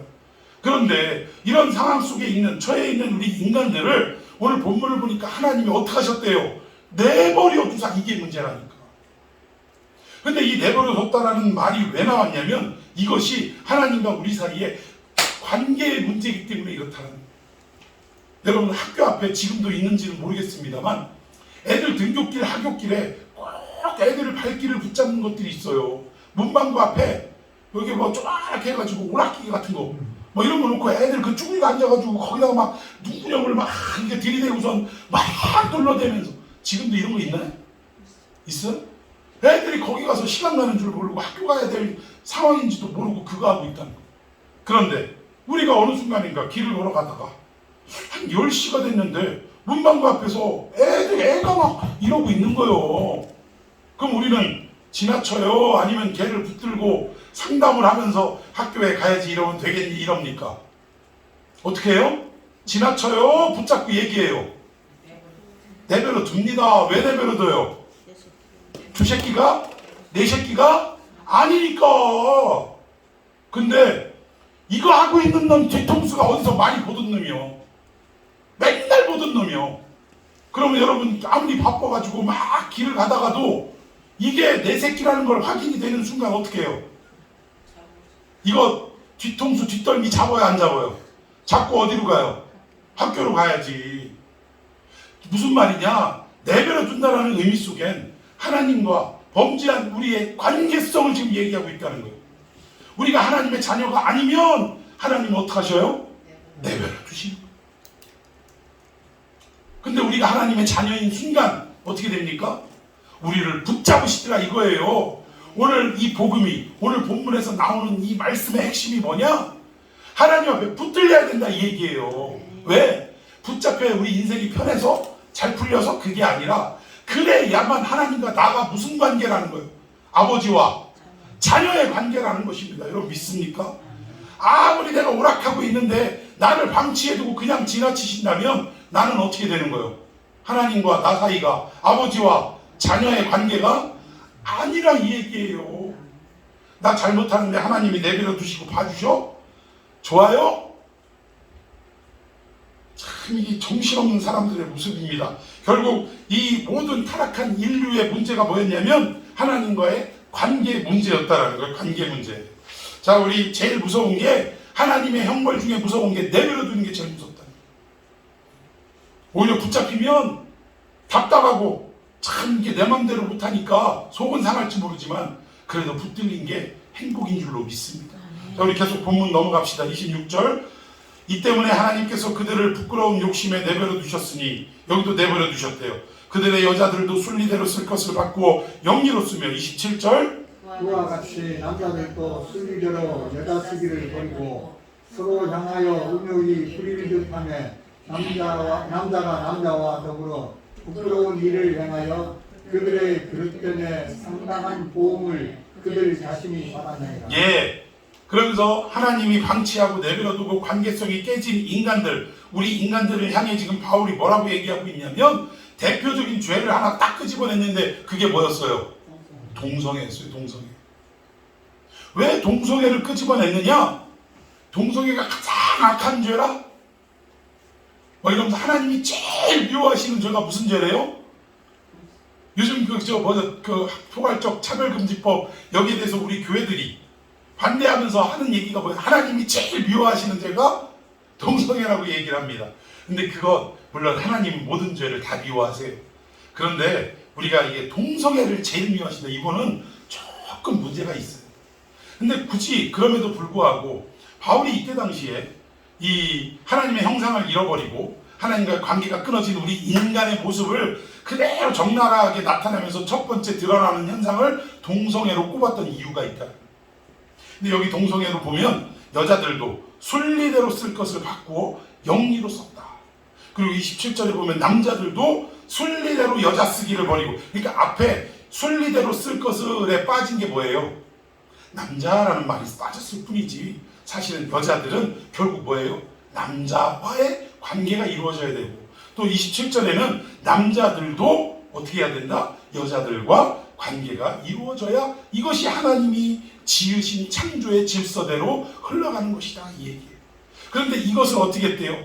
그런데 이런 상황 속에 처해 있는 우리 인간들을 오늘 본문을 보니까 하나님이 어떻게 하셨대요? 내버려 두사. 이게 문제라니까. 근데 이 내버려 뒀다라는 말이 왜 나왔냐면 이것이 하나님과 우리 사이에 관계의 문제이기 때문에 이렇다는 거예요. 여러분 학교 앞에 지금도 있는지는 모르겠습니다만 애들 등굣길 하굣길에 꼭 애들을 발길을 붙잡는 것들이 있어요. 문방구 앞에 여기 뭐 쪼그랗게 해가지고 오락기계 같은 거 뭐 이런 거 놓고 애들 그 쭈그리고 앉아가지고 거기다가 막 눈구녕을 막 이렇게 들이대고선 막 둘러대면서. 지금도 이런 거 있나요? 있어요? 애들이 거기 가서 시간 가는 줄 모르고 학교 가야 될 상황인지도 모르고 그거 하고 있다는 거. 그런데 우리가 어느 순간인가 길을 걸어가다가 한 10시가 됐는데 문방구 앞에서 애가 막 이러고 있는 거예요. 그럼 우리는 지나쳐요? 아니면 걔를 붙들고 상담을 하면서 학교에 가야지 이러면 되겠니? 이럽니까? 어떻게 해요? 지나쳐요? 붙잡고 얘기해요. 내버려 둡니다. 왜 내버려 둬요? 두 새끼가? 네 새끼가? 아니니까. 근데 이거 하고 있는 놈 뒤통수가 어디서 많이 보던 놈이요. 맨날 보던 놈이요. 그러면 여러분 아무리 바빠가지고 막 길을 가다가도 이게 내 새끼라는 걸 확인이 되는 순간 어떻게 해요? 이거 뒤통수 뒷덜미 잡아요, 안 잡아요? 잡고 어디로 가요? 학교로 가야지. 무슨 말이냐? 내버려 둔다라는 의미 속엔 하나님과 범죄한 우리의 관계성을 지금 얘기하고 있다는 거예요. 우리가 하나님의 자녀가 아니면 하나님은 어떡하셔요? 내버려 두시는 거예요. 근데 우리가 하나님의 자녀인 순간 어떻게 됩니까? 우리를 붙잡으시더라 이거예요. 오늘 이 복음이, 오늘 본문에서 나오는 이 말씀의 핵심이 뭐냐? 하나님 앞에 붙들려야 된다 이 얘기예요. 왜? 붙잡혀야 우리 인생이 편해서 잘 풀려서 그게 아니라 그래야만 하나님과 나가 무슨 관계라는 거예요? 아버지와 자녀의 관계라는 것입니다. 여러분 믿습니까? 아무리 내가 오락하고 있는데 나를 방치해두고 그냥 지나치신다면 나는 어떻게 되는 거예요? 하나님과 나 사이가 아버지와 자녀의 관계가 아니라 이 얘기예요. 나 잘못하는데 하나님이 내버려 두시고 봐주셔? 좋아요? 참 이게 정신없는 사람들의 모습입니다. 결국 이 모든 타락한 인류의 문제가 뭐였냐면 하나님과의 관계 문제였다라는 거예요. 관계 문제. 자, 우리 제일 무서운 게 하나님의 형벌 중에 무서운 게 내버려 두는 게 제일 무섭다. 오히려 붙잡히면 답답하고 참 이게 내 맘대로 못하니까 속은 상할지 모르지만 그래도 붙들린 게 행복인 줄로 믿습니다. 자, 우리 계속 본문 넘어갑시다. 26절. 이 때문에 하나님께서 그들을 부끄러운 욕심에 내버려 두셨으니, 여기도 내버려 두셨대요. 그들의 여자들도 순리대로 쓸 것을 바꾸어 영리로 쓰며. 27절. 그와 같이 남자들도 순리대로 여자 쓰기를 버리고 서로 향하여 음욕이 부릴 듯하며 남자가 남자와 더불어 부끄러운 일을 행하여 그들의 그릇됨에 상당한 보응을 그들 자신이 받았느니라. 예. 그러면서 하나님이 방치하고 내버려두고 관계성이 깨진 인간들, 우리 인간들을 향해 지금 바울이 뭐라고 얘기하고 있냐면 대표적인 죄를 하나 딱 끄집어냈는데 그게 뭐였어요? 동성애였어요. 동성애. 왜 동성애를 끄집어냈느냐? 동성애가 가장 악한 죄라? 뭐 이러면서 하나님이 제일 미워하시는 죄가 무슨 죄래요? 요즘 그 포괄적 차별금지법 여기에 대해서 우리 교회들이 반대하면서 하는 얘기가 뭐예요? 하나님이 제일 미워하시는 죄가 동성애라고 얘기를 합니다. 근데 그거 물론 하나님은 모든 죄를 다 미워하세요. 그런데 우리가 이게 동성애를 제일 미워하신다. 이거는 조금 문제가 있어요. 근데 굳이 그럼에도 불구하고 바울이 이때 당시에 이 하나님의 형상을 잃어버리고 하나님과의 관계가 끊어진 우리 인간의 모습을 그대로 적나라하게 나타내면서 첫 번째 드러나는 현상을 동성애로 꼽았던 이유가 있다. 근데 여기 동성애로 보면 여자들도 순리대로 쓸 것을 바꾸어 영리로 썼다. 그리고 27절에 보면 남자들도 순리대로 여자 쓰기를 버리고, 그러니까 앞에 순리대로 쓸 것에 빠진 게 뭐예요? 남자라는 말이 빠졌을 뿐이지 사실은 여자들은 결국 뭐예요? 남자와의 관계가 이루어져야 되고, 또 27절에는 남자들도 어떻게 해야 된다? 여자들과 관계가 이루어져야 이것이 하나님이 지으신 창조의 질서대로 흘러가는 것이다 이 얘기예요. 그런데 이것을 어떻게 했대요?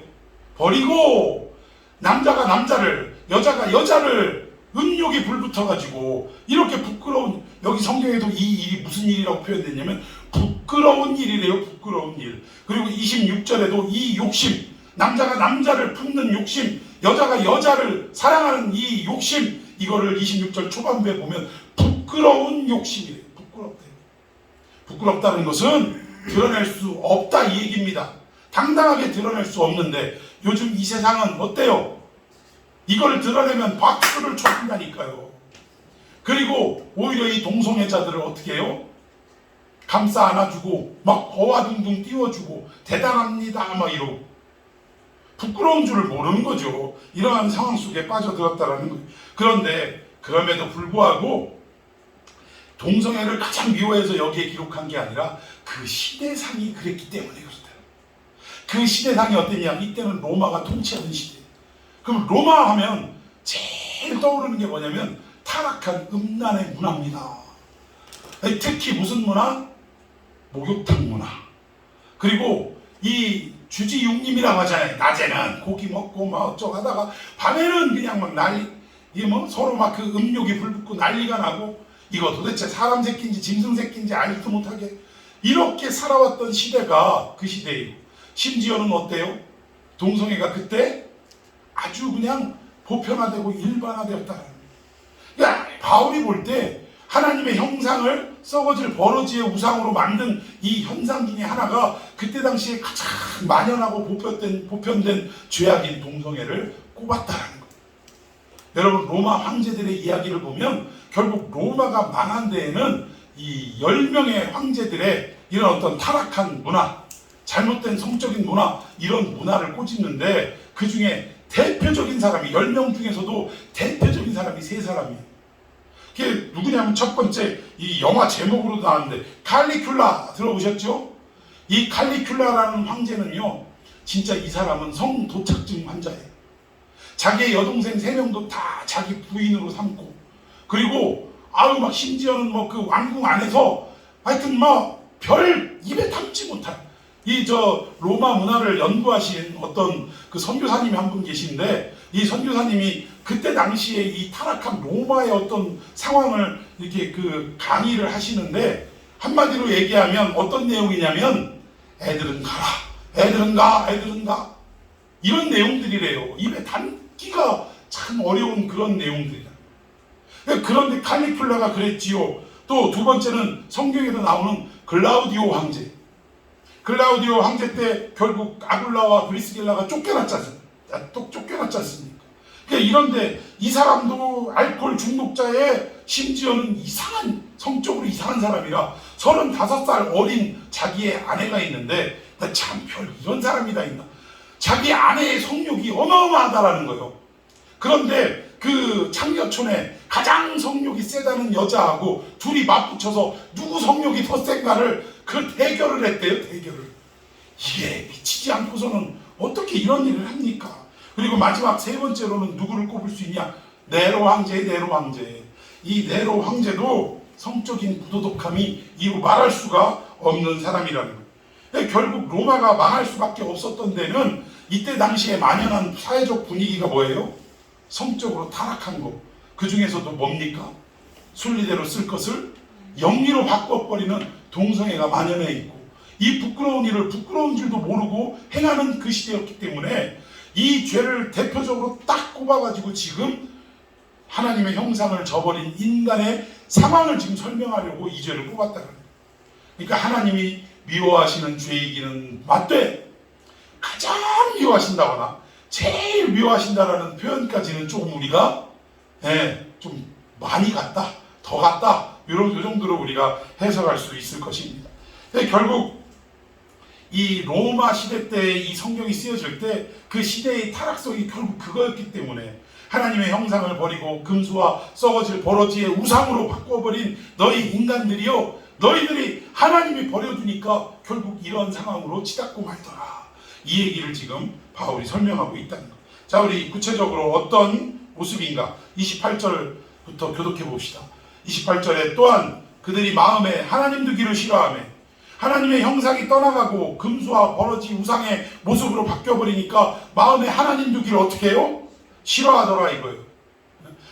버리고 남자가 남자를, 여자가 여자를 음욕이 불붙어가지고 이렇게 부끄러운, 여기 성경에도 이 일이 무슨 일이라고 표현됐냐면 부끄러운 일이래요. 부끄러운 일. 그리고 26절에도 이 욕심, 남자가 남자를 품는 욕심, 여자가 여자를 사랑하는 이 욕심, 이거를 26절 초반부에 보면 부끄러운 욕심이래요. 부끄럽대요. 부끄럽다는 것은 드러낼 수 없다 이 얘기입니다. 당당하게 드러낼 수 없는데 요즘 이 세상은 어때요? 이걸 드러내면 박수를 쳐준다니까요. 그리고 오히려 이 동성애자들을 어떻게 해요? 감싸 안아주고 막 어와둥둥 띄워주고 대단합니다 막 이러고, 부끄러운 줄을 모르는 거죠. 이러한 상황 속에 빠져들었다라는 거예요. 그런데 그럼에도 불구하고 동성애를 가장 미워해서 여기에 기록한 게 아니라 그 시대상이 그랬기 때문에 그렇다. 그 시대상이 어땠냐? 이때는 로마가 통치하던 시대. 그럼 로마 하면 제일 떠오르는 게 뭐냐면 타락한 음란의 문화입니다. 특히 무슨 문화? 목욕탕 문화. 그리고 이 주지육림이라고 하잖아요. 낮에는 고기 먹고 막 어쩌고 하다가 밤에는 그냥 막 이게 뭐 서로 막 그 음욕이 불붙고 난리가 나고 이거 도대체 사람 새끼인지 짐승 새끼인지 알지도 못하게 이렇게 살아왔던 시대가 그 시대예요. 심지어는 어때요? 동성애가 그때 아주 그냥 보편화되고 일반화되었다. 그러니까 바울이 볼 때 하나님의 형상을 썩어질 버러지의 우상으로 만든 이 현상 중에 하나가 그때 당시에 가장 만연하고 보편된 죄악인 동성애를 꼽았다라는 거예요. 여러분 로마 황제들의 이야기를 보면 결국 로마가 망한 데에는 이 10명의 황제들의 이런 어떤 타락한 문화, 잘못된 성적인 문화, 이런 문화를 꼬집는데 그 중에 대표적인 사람이 10명 중에서도 대표적인 사람이 3사람이에요. 그게 누구냐면 첫 번째 이 영화 제목으로 나왔는데 칼리큘라 들어보셨죠? 이 칼리큘라라는 황제는요 진짜 이 사람은 성도착증 환자예요. 자기의 여동생 3명도 다 자기 부인으로 삼고 그리고 아유 막 심지어는 뭐 그 왕궁 안에서 하여튼 뭐 별 입에 담지 못할 이 저 로마 문화를 연구하신 어떤 그 선교사님이 한 분 계신데 이 선교사님이 그때 당시에 이 타락한 로마의 어떤 상황을 이렇게 그 강의를 하시는데 한마디로 얘기하면 어떤 내용이냐면 애들은 가라, 애들은 가, 애들은 가 이런 내용들이래요. 입에 담기가 참 어려운 그런 내용들이다. 그런데 칼리큘라가 그랬지요. 또 두 번째는 성경에도 나오는 글라우디오 황제. 글라우디오 황제 때 결국 아굴라와 브리스길라가 쫓겨났지 않습니까? 그러니까 이런데 이 사람도 알코올 중독자에 심지어는 이상한 성적으로 이상한 사람이라 35살 어린 자기의 아내가 있는데 나 참 별 이런 사람이 다 있나. 자기 아내의 성욕이 어마어마하다라는 거예요. 그런데 그 창녀촌에 가장 성욕이 세다는 여자하고 둘이 맞붙여서 누구 성욕이 더 센가를 그 대결을 했대요. 대결을. 이게 미치지 않고서는 어떻게 이런 일을 합니까? 그리고 마지막 3번째로는 누구를 꼽을 수 있냐? 네로 황제, 네로 황제. 이 네로 황제도 성적인 부도덕함이 이루 말할 수가 없는 사람이라는 거예요. 결국 로마가 망할 수밖에 없었던 데는 이때 당시에 만연한 사회적 분위기가 뭐예요? 성적으로 타락한 거. 그 중에서도 뭡니까? 순리대로 쓸 것을 영리로 바꿔버리는 동성애가 만연해 있고 이 부끄러운 일을 부끄러운 줄도 모르고 행하는 그 시대였기 때문에 이 죄를 대표적으로 딱 꼽아가지고 지금 하나님의 형상을 저버린 인간의 상황을 지금 설명하려고 이 죄를 꼽았다는 거예요. 그러니까 하나님이 미워하시는 죄이기는 맞되 가장 미워하신다거나 제일 미워하신다라는 표현까지는 조금 우리가 좀 많이 갔다, 더 갔다 요 정도로 우리가 해석할 수 있을 것입니다. 결국 이 로마 시대 때 이 성경이 쓰여질 때 그 시대의 타락성이 결국 그거였기 때문에 하나님의 형상을 버리고 금수와 썩어질 버러지의 우상으로 바꿔버린 너희 인간들이요, 너희들이 하나님이 버려두니까 결국 이런 상황으로 치닫고 말더라. 이 얘기를 지금 바울이 설명하고 있다는 것. 자, 우리 구체적으로 어떤 모습인가 28절부터 교독해 봅시다. 28절에 또한 그들이 마음에 하나님 두기를 싫어하며 하나님의 형상이 떠나가고 금수와 버러지 우상의 모습으로 바뀌어버리니까 마음에 하나님 두기를 어떻게 해요? 싫어하더라 이거예요.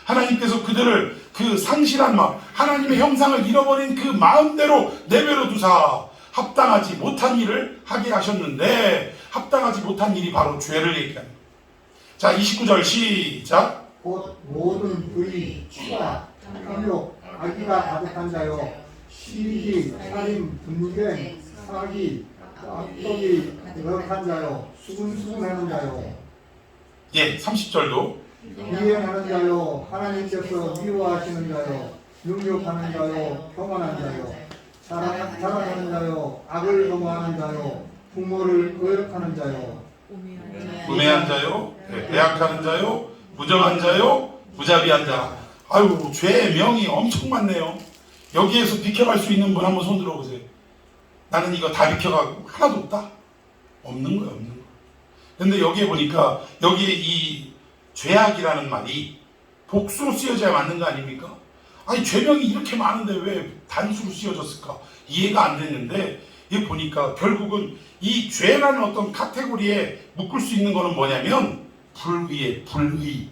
하나님께서 그들을 그 상실한 마음, 하나님의 형상을 잃어버린 그 마음대로 내버려 두사 합당하지 못한 일을 하게 하셨는데 합당하지 못한 일이 바로 죄를 얘기하는 거예요. 자, 29절 시작. 곧 모든 불의, 추악, 탐욕, 악의가 가득한 자요 시기, 살인, 분쟁, 사기, 악독이 거룩한 자요 수군수군하는 자요 예, 30절도 비행하는 자요 하나님께서 미워하시는 자요 능욕하는 자요 평안한 자요 자랑하는 자요 악을 도모하는 자요 부모를 거역하는 자요 우매한 자요, 배약하는 자요, 무정한 자요, 무자비한 자. 아유, 죄의 명이 엄청 많네요. 여기에서 비켜갈 수 있는 분 한번 손 들어보세요. 나는 이거 다 비켜가고 하나도 없다? 없는 거예요, 없는 거. 근데 여기에 보니까 여기에 이 죄악이라는 말이 복수로 쓰여져야 맞는 거 아닙니까? 아니 죄명이 이렇게 많은데 왜 단수로 쓰여졌을까? 이해가 안 됐는데 여기 보니까 결국은 이 죄라는 어떤 카테고리에 묶을 수 있는 거는 뭐냐면 불의에 불의.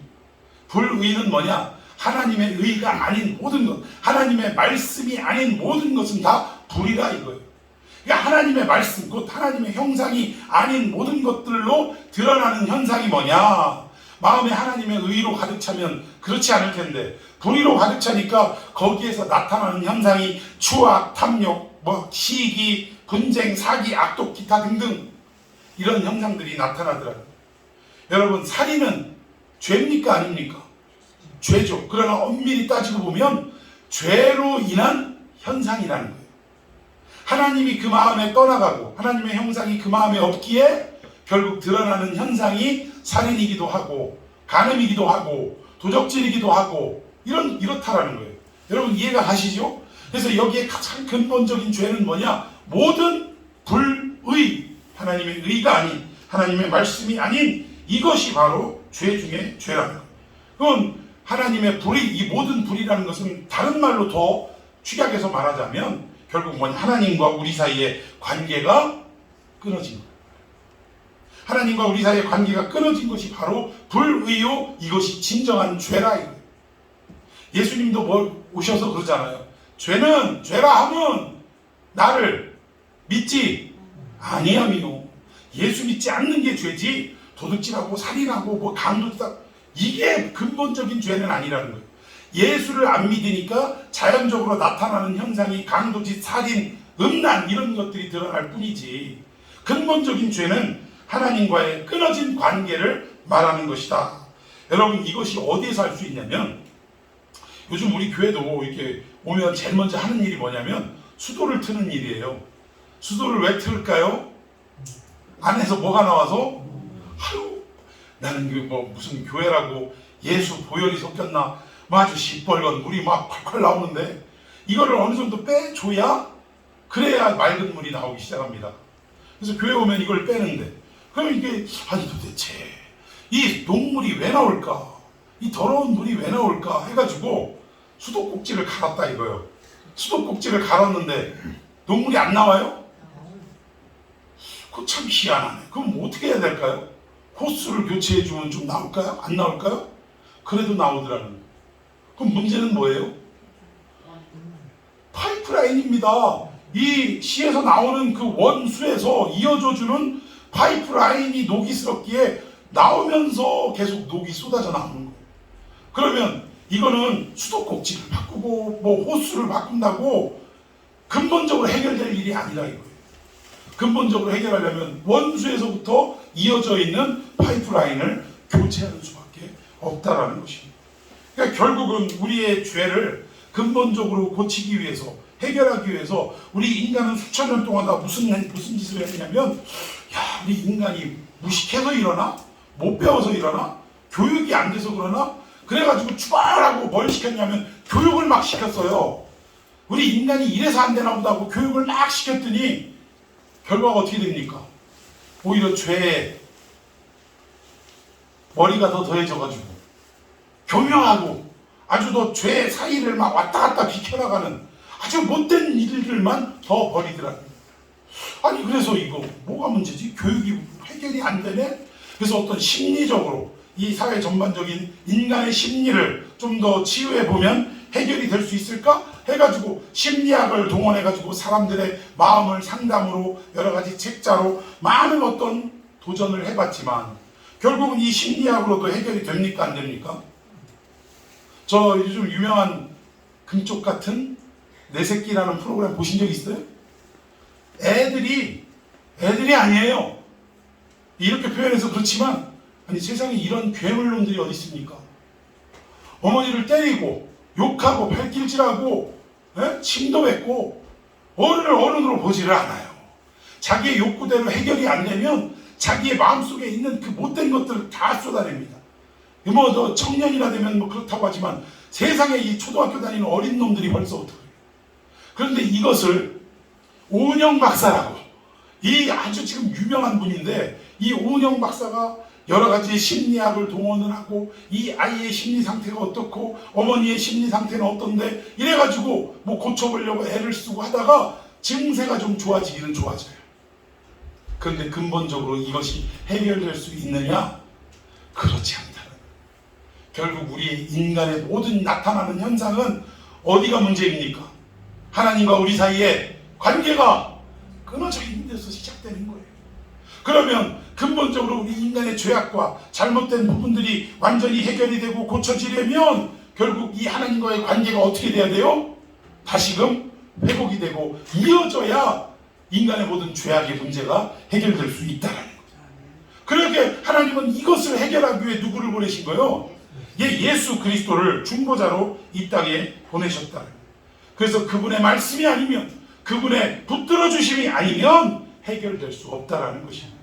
불의는 뭐냐? 하나님의 의가 아닌 모든 것, 하나님의 말씀이 아닌 모든 것은 다 불이라 이거예요. 그러니까 하나님의 말씀, 곧 하나님의 형상이 아닌 모든 것들로 드러나는 현상이 뭐냐? 마음에 하나님의 의로 가득 차면 그렇지 않을 텐데 불의로 가득 차니까 거기에서 나타나는 현상이 추악, 탐욕, 시기, 분쟁, 사기, 악독, 기타 등등 이런 현상들이 나타나더라고요. 여러분, 살인은 죄입니까 아닙니까? 죄죠. 그러나 엄밀히 따지고 보면 죄로 인한 현상이라는 거예요. 하나님이 그 마음에 떠나가고 하나님의 형상이 그 마음에 없기에 결국 드러나는 현상이 살인이기도 하고 간음이기도 하고 도적질이기도 하고 이렇다라는 거예요. 여러분 이해가 가시죠? 그래서 여기에 가장 근본적인 죄는 뭐냐? 모든 불의, 하나님의 의가 아닌 하나님의 말씀이 아닌 이것이 바로 죄 중에 죄라는 거예요. 그건 하나님의 불의, 이 모든 불이라는 것은 다른 말로 더 축약해서 말하자면 결국 뭐냐? 하나님과 우리 사이의 관계가 끊어진 거예요. 하나님과 우리 사이의 관계가 끊어진 것이 바로 불의요, 이것이 진정한 죄라 이거예요. 예수님도 오셔서 그러잖아요. 죄는 죄라 하면 나를 믿지 아니하미요. 예수 믿지 않는 게 죄지 도둑질하고 살인하고 강도다 이게 근본적인 죄는 아니라는 거예요. 예수를 안 믿으니까 자연적으로 나타나는 현상이 강도짓, 살인, 음란 이런 것들이 드러날 뿐이지 근본적인 죄는 하나님과의 끊어진 관계를 말하는 것이다. 여러분 이것이 어디에서 할 수 있냐면 요즘 우리 교회도 이렇게 오면 제일 먼저 하는 일이 뭐냐면 수도를 트는 일이에요. 수도를 왜 틀까요? 안에서 뭐가 나와서 아유 나는 무슨 교회라고 예수 보혈이 섞였나 아주 시뻘건 물이 막 콸콸 나오는데 이거를 어느 정도 빼줘야 그래야 맑은 물이 나오기 시작합니다. 그래서 교회 오면 이걸 빼는데 그러면 이게 아니 도대체 이 녹물이 왜 나올까? 이 더러운 물이 왜 나올까? 해가지고 수도꼭지를 갈았다 이거예요. 수도꼭지를 갈았는데 녹물이 안 나와요? 그거 참 희한하네. 그럼 뭐 어떻게 해야 될까요? 호스를 교체해주면 좀 나올까요? 안 나올까요? 그래도 나오더라는 거예요. 그럼 문제는 뭐예요? 파이프라인입니다. 이 시에서 나오는 그 원수에서 이어져주는 파이프라인이 녹이스럽기에 나오면서 계속 녹이 쏟아져 나오는 거예요. 그러면 이거는 수도꼭지를 바꾸고 호스를 바꾼다고 근본적으로 해결될 일이 아니라 이거예요. 근본적으로 해결하려면 원수에서부터 이어져 있는 파이프라인을 교체하는 수밖에 없다라는 것입니다. 그러니까 결국은 우리의 죄를 근본적으로 고치기 위해서 해결하기 위해서 우리 인간은 수천 년 동안 다 무슨 짓을 했냐면 야 우리 인간이 무식해서 이러나? 못 배워서 이러나? 교육이 안 돼서 그러나? 그래가지고 추발하고 뭘 시켰냐면 교육을 막 시켰어요. 우리 인간이 이래서 안 되나 보다 하고 교육을 막 시켰더니 결과가 어떻게 됩니까? 오히려 죄에 머리가 더 더해져가지고 교묘하고 아주 더 죄 사이를 막 왔다 갔다 비켜나가는 아주 못된 일들만 더 벌이더라고요. 아니 그래서 이거 뭐가 문제지? 교육이 해결이 안 되네? 그래서 어떤 심리적으로 이 사회 전반적인 인간의 심리를 좀 더 치유해보면 해결이 될 수 있을까? 해가지고 심리학을 동원해가지고 사람들의 마음을 상담으로 여러 가지 책자로 많은 어떤 도전을 해봤지만 결국은 이 심리학으로도 해결이 됩니까? 안 됩니까? 저 요즘 유명한 금쪽 같은 내 새끼라는 프로그램 보신 적 있어요? 애들이 아니에요. 이렇게 표현해서 그렇지만 아니 세상에 이런 괴물놈들이 어디 있습니까? 어머니를 때리고 욕하고 발길질하고 침도 뱉고 어른을 어른으로 보지를 않아요. 자기의 욕구대로 해결이 안 되면 자기의 마음속에 있는 그 못된 것들을 다 쏟아냅니다. 너 청년이나 되면 그렇다고 하지만 세상에 이 초등학교 다니는 어린 놈들이 벌써부터 그런데 이것을 오은영 박사라고, 이 아주 지금 유명한 분인데, 이 오은영 박사가 여러 가지 심리학을 동원을 하고, 이 아이의 심리 상태가 어떻고 어머니의 심리 상태는 어떤데, 이래가지고 뭐 고쳐보려고 애를 쓰고 하다가 증세가 좀 좋아지기는 좋아져요. 그런데 근본적으로 이것이 해결될 수 있느냐? 그렇지 않다는 거예요. 결국 우리 인간의 모든 나타나는 현상은 어디가 문제입니까? 하나님과 우리 사이에 관계가 끊어져 있는 데서 시작되는 거예요. 그러면 근본적으로 우리 인간의 죄악과 잘못된 부분들이 완전히 해결이 되고 고쳐지려면 결국 이 하나님과의 관계가 어떻게 돼야 돼요? 다시금 회복이 되고 이어져야 인간의 모든 죄악의 문제가 해결될 수 있다는 거예요. 그렇게 하나님은 이것을 해결하기 위해 누구를 보내신 거예요? 예수 그리스도를 중보자로 이 땅에 보내셨다는 거예요. 그래서 그분의 말씀이 아니면, 그분의 붙들어 주심이 아니면 해결될 수 없다라는 것입니다.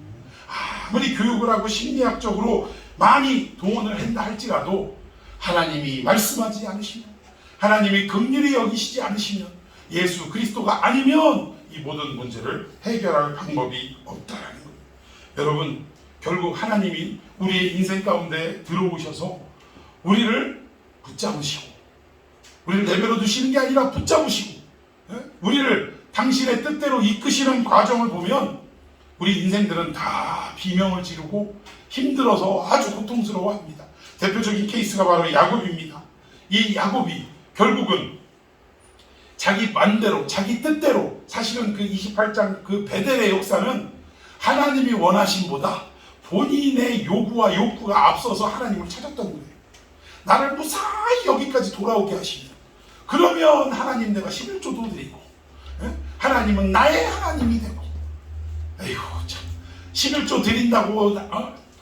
아무리 교육을 하고 심리학적으로 많이 동원을 한다 할지라도 하나님이 말씀하지 않으시면, 하나님이 긍휼히 여기시지 않으시면, 예수 그리스도가 아니면 이 모든 문제를 해결할 방법이 없다라는 거예요. 여러분, 결국 하나님이 우리의 인생 가운데 들어오셔서 우리를 붙잡으시고, 우리를 내버려 두시는 게 아니라 붙잡으시고, 우리를 당신의 뜻대로 이끄시는 과정을 보면 우리 인생들은 다 비명을 지르고 힘들어서 아주 고통스러워합니다. 대표적인 케이스가 바로 야곱입니다. 이 야곱이 결국은 자기 맘대로, 자기 뜻대로, 사실은 그 28장 그 베델의 역사는 하나님이 원하심보다 본인의 요구와 욕구가 앞서서 하나님을 찾았던 거예요. 나를 무사히 여기까지 돌아오게 하시면, 그러면 하나님 내가 11조도 드리고, 하나님은 나의 하나님이 되고, 에이구 참 11조 드린다고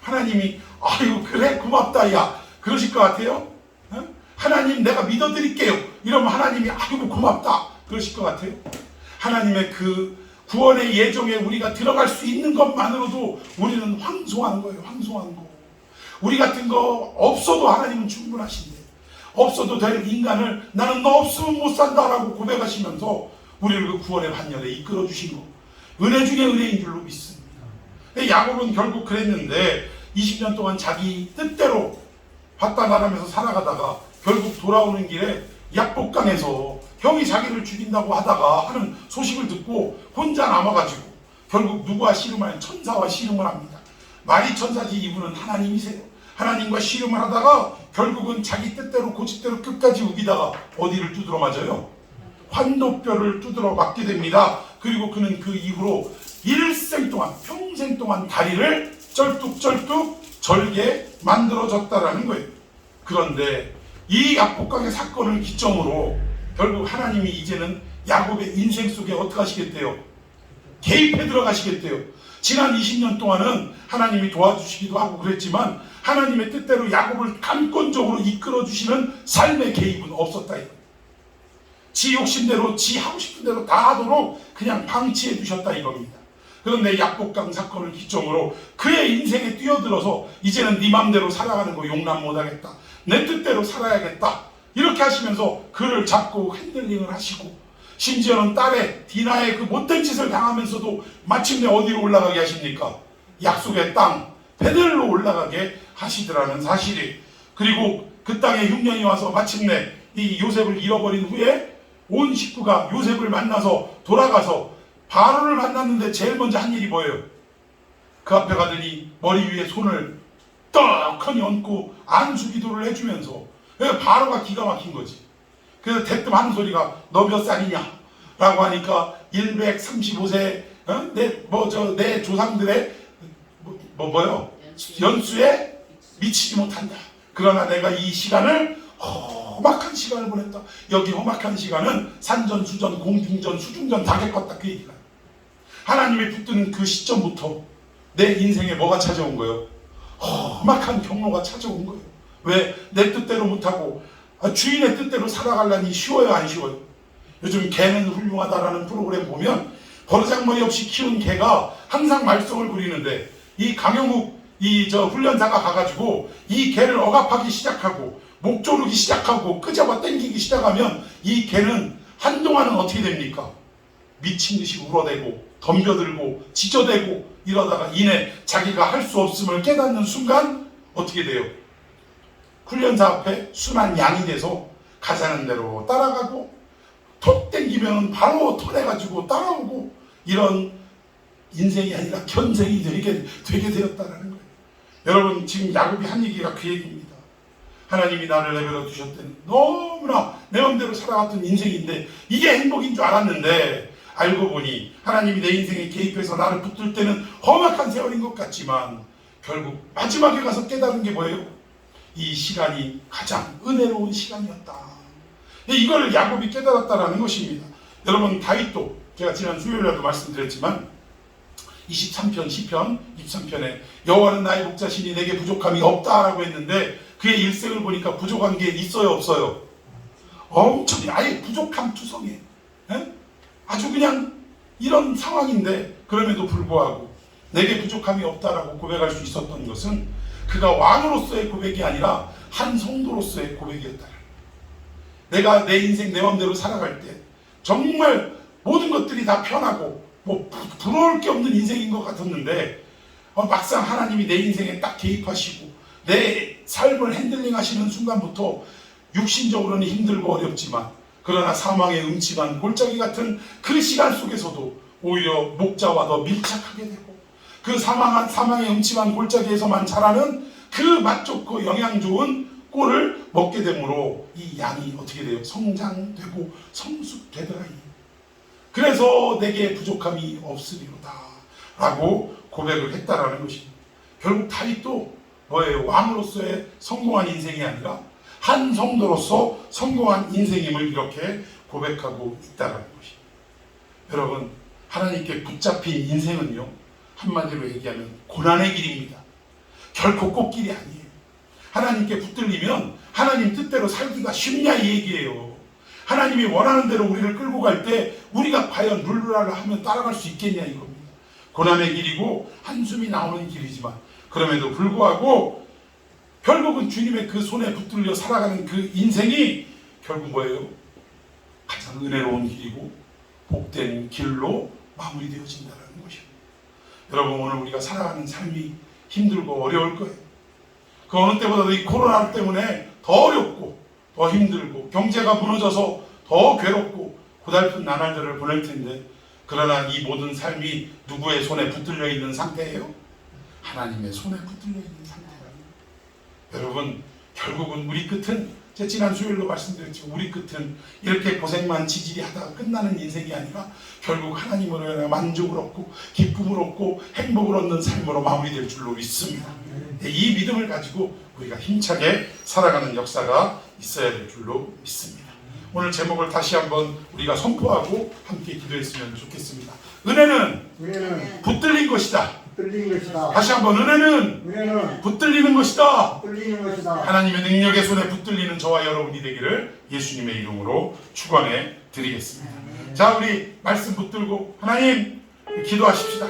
하나님이 아유 그래 고맙다 야 그러실 것 같아요? 하나님 내가 믿어드릴게요 이러면 하나님이 아이고 고맙다 그러실 것 같아요? 하나님의 그 구원의 예정에 우리가 들어갈 수 있는 것만으로도 우리는 황송한 거예요. 황송한 거. 우리 같은 거 없어도 하나님은 충분하신데, 없어도 될 인간을 나는 너 없으면 못 산다라고 고백하시면서 우리를 그 구원의 반열에 이끌어 주신 거, 은혜 중에 은혜인 줄로 믿습니다. 야곱은 결국 그랬는데 20년 동안 자기 뜻대로 왔다 나가면서 살아가다가 결국 돌아오는 길에 약복강에서 형이 자기를 죽인다고 하다가 하는 소식을 듣고 혼자 남아가지고 결국 누구와 씨름하는 천사와 씨름을 합니다. 말이 천사지 이분은 하나님이세요. 하나님과 씨름을 하다가 결국은 자기 뜻대로 고집대로 끝까지 우기다가 어디를 두드러 맞아요? 환도뼈를 두드러 맞게 됩니다. 그리고 그는 그 이후로 일생 동안, 평생 동안 다리를 쩔뚝쩔뚝 절게 만들어졌다라는 거예요. 그런데 이 약복강의 사건을 기점으로 결국 하나님이 이제는 야곱의 인생 속에 어떻게 하시겠대요? 개입해 들어가시겠대요. 지난 20년 동안은 하나님이 도와주시기도 하고 그랬지만 하나님의 뜻대로 야곱을 감권적으로 이끌어주시는 삶의 개입은 없었다. 지 욕심대로, 지 하고 싶은 대로 다 하도록 그냥 방치해 두셨다 이겁니다. 그런데 약복강 사건을 기점으로 그의 인생에 뛰어들어서 이제는 네 맘대로 살아가는 거 용납 못하겠다. 내 뜻대로 살아야겠다. 이렇게 하시면서 그를 잡고 핸들링을 하시고, 심지어는 딸의 디나의 그 못된 짓을 당하면서도 마침내 어디로 올라가게 하십니까? 약속의 땅 베델로 올라가게 하시더라는 사실이. 그리고 그 땅에 흉년이 와서 마침내 이 요셉을 잃어버린 후에 온 식구가 요셉을 만나서 돌아가서 바로를 만났는데 제일 먼저 한 일이 뭐예요? 그 앞에 가더니 머리 위에 손을 떡하니 얹고 안수 기도를 해주면서, 바로가 기가 막힌 거지. 그래서 대뜸 하는 소리가 너 몇 살이냐? 라고 하니까 135세 내 조상들의 연수에 미치지 못한다. 그러나 내가 이 시간을 험악한 시간을 보냈다. 여기 험악한 시간은 산전, 수전, 공중전, 수중전 다 겪었다 그 얘기가. 하나님이 붙드는 그 시점부터 내 인생에 뭐가 찾아온 거예요? 험악한 경로가 찾아온 거예요. 왜? 내 뜻대로 못하고 주인의 뜻대로 살아가려니 쉬워요 안 쉬워요? 요즘 개는 훌륭하다라는 프로그램 보면 버르장머리 없이 키운 개가 항상 말썽을 부리는데, 이 강영욱 훈련사가 가가지고 이 개를 억압하기 시작하고 목 조르기 시작하고 끄잡아 당기기 시작하면 이 개는 한동안은 어떻게 됩니까? 미친 듯이 울어대고 덤벼들고 지저대고 이러다가 이내 자기가 할 수 없음을 깨닫는 순간 어떻게 돼요? 훈련사 앞에 순한 양이 돼서 가자는 대로 따라가고 톡 땡기면 바로 터내가지고 따라오고 이런 인생이 아니라 견생이 되게 되었다는 거예요. 여러분 지금 야곱이 한 얘기가 그 얘기입니다. 하나님이 나를 내버려 두셨을 때는 너무나 내 마음대로 살아갔던 인생인데 이게 행복인 줄 알았는데 알고 보니 하나님이 내 인생에 개입해서 나를 붙들 때는 험악한 세월인 것 같지만 결국 마지막에 가서 깨달은 게 뭐예요? 이 시간이 가장 은혜로운 시간이었다. 이걸 야곱이 깨달았다라는 것입니다. 여러분 다윗도 제가 지난 수요일에도 말씀드렸지만 23편 시편 23편에 여호와는 나의 목자시니 내게 부족함이 없다라고 했는데 그의 일생을 보니까 부족한 게 있어요 없어요? 엄청 아예 부족함 투성이에요. 아주 그냥 이런 상황인데 그럼에도 불구하고 내게 부족함이 없다라고 고백할 수 있었던 것은 그가 왕으로서의 고백이 아니라 한 성도로서의 고백이었다. 내가 내 인생 내 마음대로 살아갈 때 정말 모든 것들이 다 편하고 뭐 부러울 게 없는 인생인 것 같았는데 막상 하나님이 내 인생에 딱 개입하시고 내 삶을 핸들링 하시는 순간부터 육신적으로는 힘들고 어렵지만 그러나 사망의 음침한 골짜기 같은 그 시간 속에서도 오히려 목자와 더 밀착하게 되고 그 사망의 음침한 골짜기에서만 자라는 그 맛 좋고 영양 좋은 꿀을 먹게 되므로 이 양이 어떻게 돼요? 성장되고 성숙되더라. 그래서 내게 부족함이 없으리로다 라고 고백을 했다라는 것입니다. 결국 다윗도 뭐예요? 왕으로서의 성공한 인생이 아니라 한 성도로서 성공한 인생임을 이렇게 고백하고 있다라는 것입니다. 여러분 하나님께 붙잡힌 인생은요 한마디로 얘기하면 고난의 길입니다. 결코 꽃길이 아니에요. 하나님께 붙들리면 하나님 뜻대로 살기가 쉽냐 이 얘기예요. 하나님이 원하는 대로 우리를 끌고 갈 때 우리가 과연 룰루라를 하면 따라갈 수 있겠냐 이겁니다. 고난의 길이고 한숨이 나오는 길이지만 그럼에도 불구하고 결국은 주님의 그 손에 붙들려 살아가는 그 인생이 결국 뭐예요? 가장 은혜로운 길이고 복된 길로 마무리되어진다는 것입니다. 여러분 오늘 우리가 살아가는 삶이 힘들고 어려울 거예요. 그 어느 때보다도 이 코로나 때문에 더 어렵고 더 힘들고 경제가 무너져서 더 괴롭고 고달픈 나날들을 보낼 텐데 그러나 이 모든 삶이 누구의 손에 붙들려 있는 상태예요? 하나님의 손에 붙들려 있는 상태예요. 여러분 결국은 우리 끝은 제가 지난 수요일로 말씀드렸지만 우리 끝은 이렇게 고생만 지질이 하다가 끝나는 인생이 아니라 결국 하나님으로 인해 만족을 얻고 기쁨을 얻고 행복을 얻는 삶으로 마무리될 줄로 믿습니다. 이 믿음을 가지고 우리가 힘차게 살아가는 역사가 있어야 될 줄로 믿습니다. 오늘 제목을 다시 한번 우리가 선포하고 함께 기도했으면 좋겠습니다. 은혜는 붙들린 것이다. 다시 한번 은혜는 붙들리는 것이다. 하나님의 능력의 손에 붙들리는 저와 여러분이 되기를 예수님의 이름으로 축원해 드리겠습니다. 자 우리 말씀 붙들고 하나님 기도하십시다.